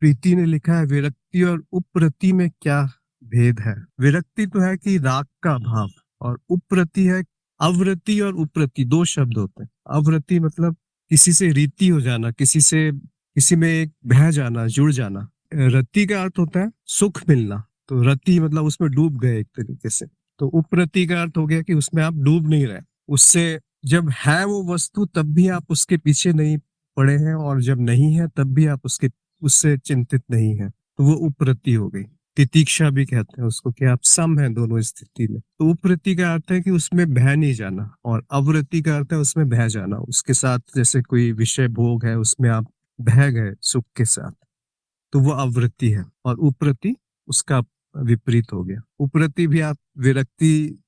प्रीति ने लिखा है, विरक्ति और उप्रति में क्या भेद है? विरक्ति तो है कि राग का भाव, और उप्रति है अवरति। और उप्रति दो शब्द होते हैं। अवरति मतलब किसी से रीति हो जाना, किसी में एक बह जाना, जुड़ जाना। रति का अर्थ होता है सुख मिलना, तो रति मतलब उसमें डूब गए एक तरीके से। तो उप्रति का अर्थ हो गया कि उसमें आप डूब नहीं रहे, उससे जब है वो वस्तु तब भी आप उसके पीछे नहीं पड़े हैं, और जब नहीं है तब भी आप उससे चिंतित नहीं है, तो वो उप्रति हो गई। तितीक्षा भी कहते हैं उसको, कि आप सम हैं दोनों स्थिति में। तो उप्रति का अर्थ है कि उसमें बह नहीं जाना, और अवरति का अर्थ है उसमें बह जाना, उसके साथ जैसे कोई विषय भोग है उसमें आप बह गए सुख के साथ, तो वो अवृत्ति है। और उप्रति उसका विपरीत हो गया। उप्रति भी आप विरक्ति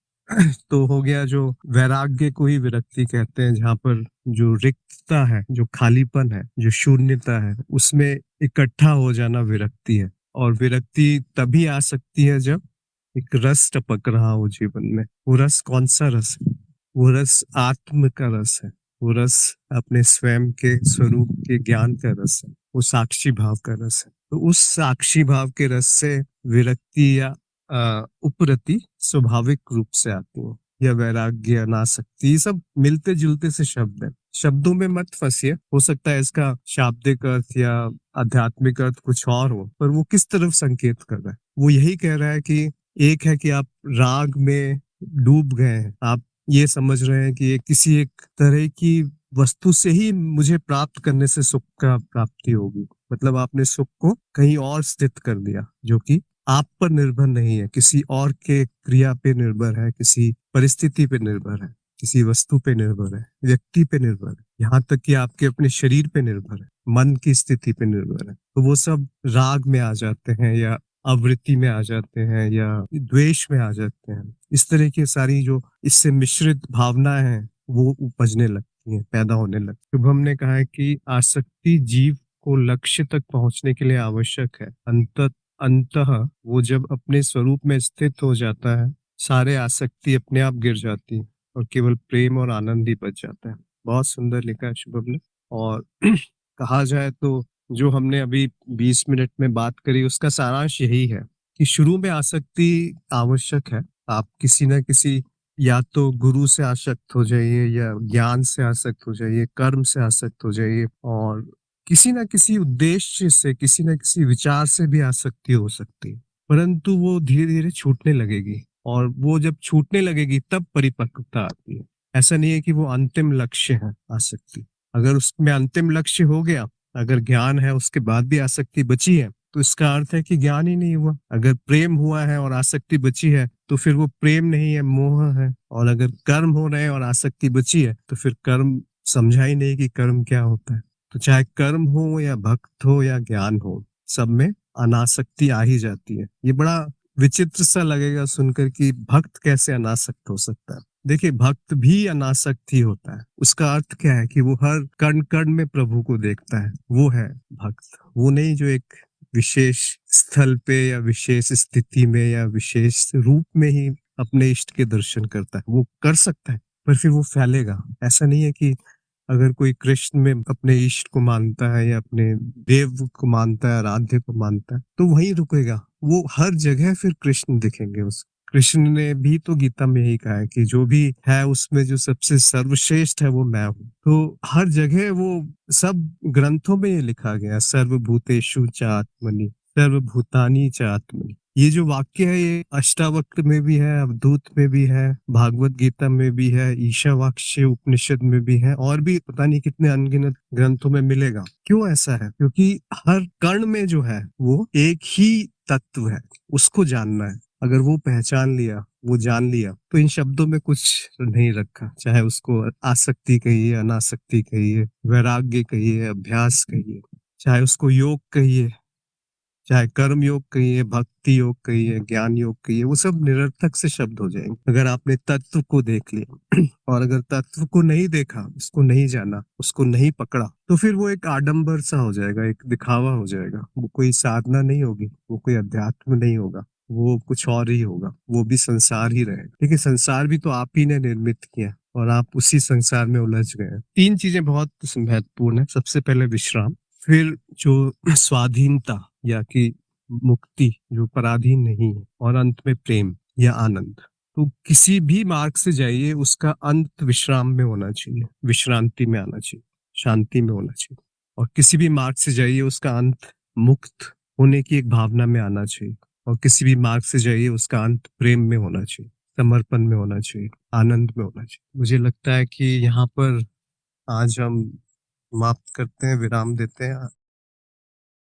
तो हो गया, जो वैराग्य को ही विरक्ति कहते हैं, जहाँ पर जो रिक्तता है, जो खालीपन है, जो शून्यता है, उसमें इकट्ठा हो जाना विरक्ति है। और विरक्ति तभी आ सकती है जब एक रस टपक रहा हो जीवन में। वो रस कौन सा रस है? वो रस आत्म का रस है, वो रस अपने स्वयं के स्वरूप के ज्ञान का रस है, वो साक्षी भाव का रस है। तो उस साक्षी भाव के रस से विरक्ति या उपरति स्वाभाविक रूप से आती है, या वैराग्य, अनासक्ति, ये सब मिलते जुलते से शब्द है। शब्दों में मत फंसिए, हो सकता है इसका शाब्दिक अर्थ या आध्यात्मिक अर्थ कुछ और हो, पर वो किस तरफ संकेत कर रहा है? वो यही कह रहा है कि एक है कि आप राग में डूब गए हैं, आप ये समझ रहे हैं कि ये किसी एक तरह की वस्तु से ही मुझे प्राप्त करने से सुख का प्राप्ति होगी। मतलब आपने सुख को कहीं और स्थित कर दिया, जो कि आप पर निर्भर नहीं है, किसी और के क्रिया पे निर्भर है, किसी परिस्थिति पे निर्भर है, किसी वस्तु पे निर्भर है, व्यक्ति पे निर्भर है, यहाँ तक कि आपके अपने शरीर पे निर्भर है, मन की स्थिति पे निर्भर है। तो वो सब राग में आ जाते हैं, या आवृत्ति में आ जाते हैं, या द्वेष में आ जाते हैं। इस तरह की सारी जो इससे मिश्रित भावनाएं हैं वो उपजने लगती हैं, पैदा होने लगती है। शुभम ने कहा है कि आसक्ति जीव को लक्ष्य तक पहुंचने के लिए आवश्यक है। अंततः वो जब अपने स्वरूप में स्थित हो जाता है, सारे आसक्ति अपने आप गिर जाती है, और केवल प्रेम और आनंद ही बच जाता है। बहुत सुंदर लिखा है शुभम ने। और कहा जाए तो जो हमने अभी 20 मिनट में बात करी, उसका सारांश यही है कि शुरू में आसक्ति आवश्यक है। आप किसी न किसी, या तो गुरु से आसक्त हो जाइए, या ज्ञान से आसक्त हो जाइए, कर्म से आसक्त हो जाइए, और किसी न किसी उद्देश्य से, किसी न किसी विचार से भी आसक्ति हो सकती है। परंतु वो धीरे धीरे छूटने लगेगी, और वो जब छूटने लगेगी तब परिपक्वता आती है। ऐसा नहीं है कि वो अंतिम लक्ष्य है आसक्ति। अगर उसमें अंतिम लक्ष्य हो गया, अगर ज्ञान है उसके बाद भी आसक्ति बची है, तो इसका अर्थ है कि ज्ञान ही नहीं हुआ। अगर प्रेम हुआ है और आसक्ति बची है, तो फिर वो प्रेम नहीं है, मोह है। और अगर कर्म हो रहे हैं और आसक्ति बची है, तो फिर कर्म समझा ही नहीं कि कर्म क्या होता है। तो चाहे कर्म हो, या भक्त हो, या ज्ञान हो, सब में अनासक्ति आ ही जाती है। ये बड़ा विचित्र सा लगेगा सुनकर कि भक्त कैसे अनासक्त हो सकता है। देखिए, भक्त भी अनासक्त ही होता है। उसका अर्थ क्या है कि वो हर कण कण में प्रभु को देखता है, वो है भक्त। वो नहीं जो एक विशेष स्थल पे, या विशेष स्थिति में, या विशेष रूप में ही अपने इष्ट के दर्शन करता है। वो कर सकता है, पर फिर वो फैलेगा। ऐसा नहीं है कि अगर कोई कृष्ण में अपने इष्ट को मानता है, या अपने देव को मानता है, आराध्य को मानता है, तो वहीं रुकेगा। वो हर जगह फिर कृष्ण दिखेंगे उसको। कृष्ण ने भी तो गीता में यही कहा है कि जो भी है उसमें जो सबसे सर्वश्रेष्ठ है वो मैं हूँ। तो हर जगह वो, सब ग्रंथों में ये लिखा गया, सर्वभूतेषु च आत्मनि सर्वभूतानि च आत्मनि। ये जो वाक्य है, ये अष्टावक्र में भी है, अवधूत में भी है, भागवत गीता में भी है, ईशावाक्य उपनिषद में भी है, और भी पता नहीं कितने अनगिनत ग्रंथों में मिलेगा। क्यों ऐसा है? क्योंकि हर कण में जो है वो एक ही तत्व है, उसको जानना है। अगर वो पहचान लिया, वो जान लिया, तो इन शब्दों में कुछ नहीं रखा। चाहे उसको आसक्ति कहिए, अनासक्ति कहिए, वैराग्य कहिए, अभ्यास कहिए, चाहे उसको योग कहिए, चाहे कर्म योग कहिए, भक्ति योग कहिए, ज्ञान योग कहिए, वो सब निरर्थक से शब्द हो जाएंगे अगर आपने तत्व को देख लिया। और अगर तत्व को नहीं देखा, उसको नहीं जाना, उसको नहीं पकड़ा, तो फिर वो एक आडंबर सा हो जाएगा, एक दिखावा हो जाएगा। वो कोई साधना नहीं होगी, वो कोई अध्यात्म नहीं होगा, वो कुछ और ही होगा। वो भी संसार ही रहेगा। देखिए, संसार भी तो आप ही ने निर्मित किया, और आप उसी संसार में उलझ गए। 3 चीजें बहुत महत्वपूर्ण है। सबसे पहले विश्राम, फिर जो स्वाधीनता, या कि मुक्ति जो पराधीन नहीं है, और अंत में प्रेम या आनंद। तो किसी भी मार्ग से जाइए, उसका अंत विश्राम में होना चाहिए, विश्रांति में आना चाहिए, शांति में होना चाहिए। और किसी भी मार्ग से जाइए, उसका अंत मुक्त होने की एक भावना में आना चाहिए। और किसी भी मार्ग से जाइए, उसका अंत प्रेम में होना चाहिए, समर्पण में होना चाहिए, आनंद में होना चाहिए। मुझे लगता है कि यहाँ पर आज हम समाप्त करते हैं, विराम देते हैं।